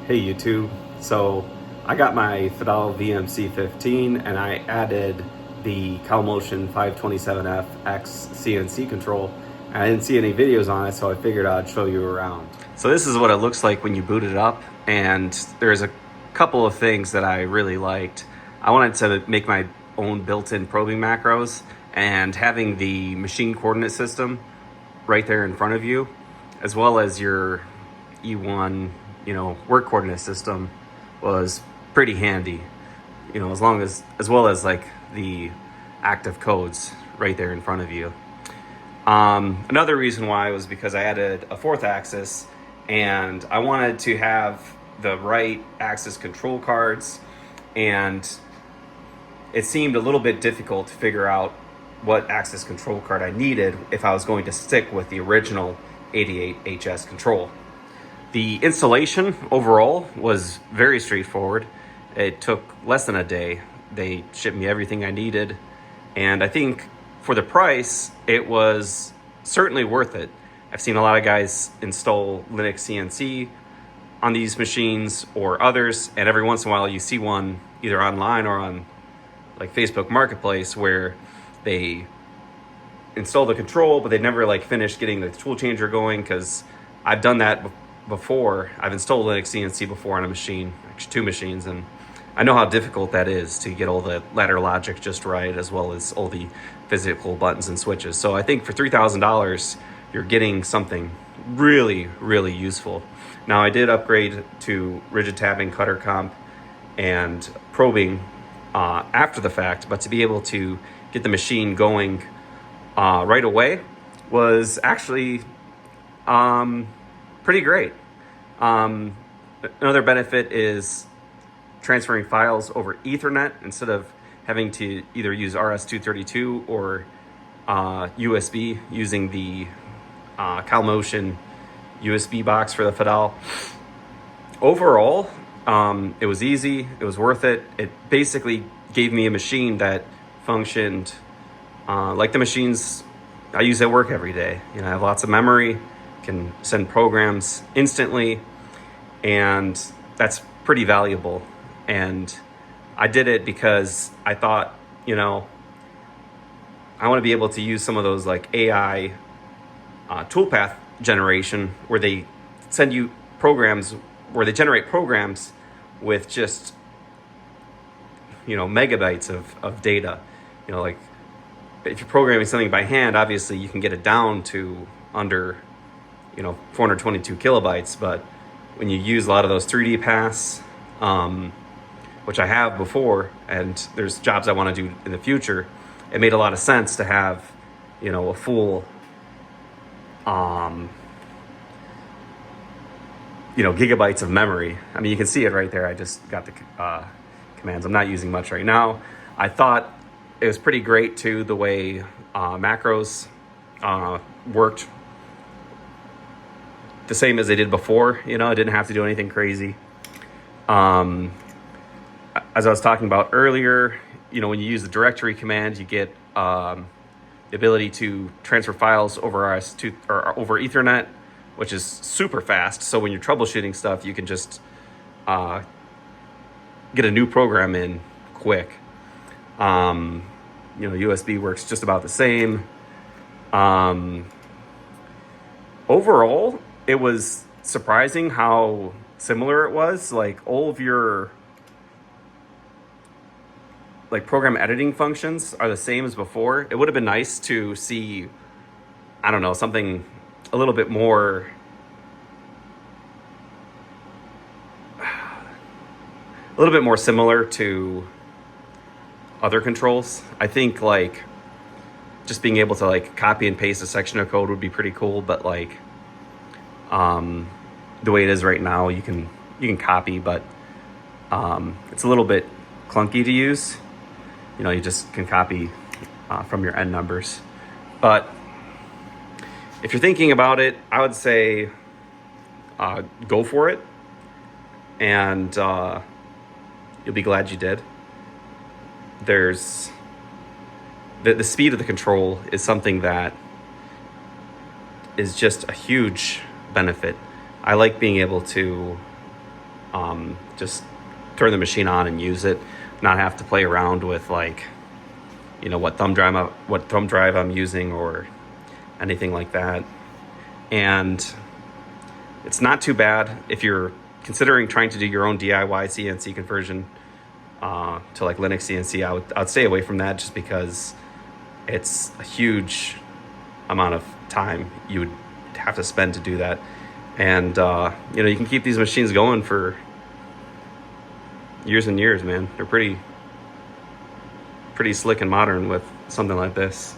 Hey YouTube, so I got my Fadal VMC 15 and I added the Calmotion 527F CNC control. And I didn't see any videos on it, so I figured I'd show you around. So this is what it looks like when you boot it up, and there's a couple of things that I really liked. I wanted to make my own built-in probing macros, and having the machine coordinate system right there in front of you, as well as your E1, work coordinate system was pretty handy. As well as like the active codes right there in front of you. Another reason why was because I added a fourth axis, and I wanted to have the right axis control cards, and it seemed a little bit difficult to figure out what axis control card I needed if I was going to stick with the original 88HS control. The installation overall was very straightforward. It took less than a day. They shipped me everything I needed, and I think for the price, it was certainly worth it. I've seen a lot of guys install Linux CNC on these machines or others, and every once in a while you see one either online or on like Facebook Marketplace where they install the control, but they never like finished getting the tool changer going, because I've done that before. I've installed Linux CNC before on a machine, actually two machines, and I know how difficult that is to get all the ladder logic just right, as well as all the physical buttons and switches. So I think for $3,000, you're getting something really, really useful. Now I did upgrade to rigid tabbing, cutter comp, and probing after the fact, but to be able to get the machine going right away was actually pretty great. Another benefit is transferring files over Ethernet instead of having to either use RS-232 or USB, using the Calmotion USB box for the Fadal. Overall, it was easy, it was worth it. It basically gave me a machine that functioned like the machines I use at work every day. I have lots of memory, can send programs instantly, and that's pretty valuable. And I did it because I thought, I want to be able to use some of those like AI toolpath generation, where they send you programs, where they generate programs with just, megabytes of data. Like if you're programming something by hand, obviously you can get it down to under 422 kilobytes, but when you use a lot of those 3D paths, which I have before, and there's jobs I want to do in the future, it made a lot of sense to have, a full, gigabytes of memory. I mean, you can see it right there. I just got the commands. I'm not using much right now. I thought it was pretty great too, the way macros worked the same as they did before. I didn't have to do anything crazy. As I was talking about earlier, when you use the directory command, you get the ability to transfer files over RS2 or over Ethernet, which is super fast. So when you're troubleshooting stuff, you can just get a new program in quick. USB works just about the same. Overall, it was surprising how similar it was. Like all of your like program editing functions are the same as before. It would have been nice to see, I don't know, something a little bit more similar to other controls. I think like just being able to like copy and paste a section of code would be pretty cool, but like the way it is right now, you can copy, but it's a little bit clunky to use. You just can copy from your end numbers. But if you're thinking about it, I would say go for it, and you'll be glad you did. There's the speed of the control is something that is just a huge benefit. I like being able to Just turn the machine on and use it, not have to play around with like, you know, what thumb drive I'm using or anything like that. And it's not too bad if you're considering trying to do your own DIY CNC conversion to like Linux CNC. I'd stay away from that just because it's a huge amount of time you would have to spend to do that. And you know, you can keep these machines going for years and years, man. They're pretty slick and modern with something like this.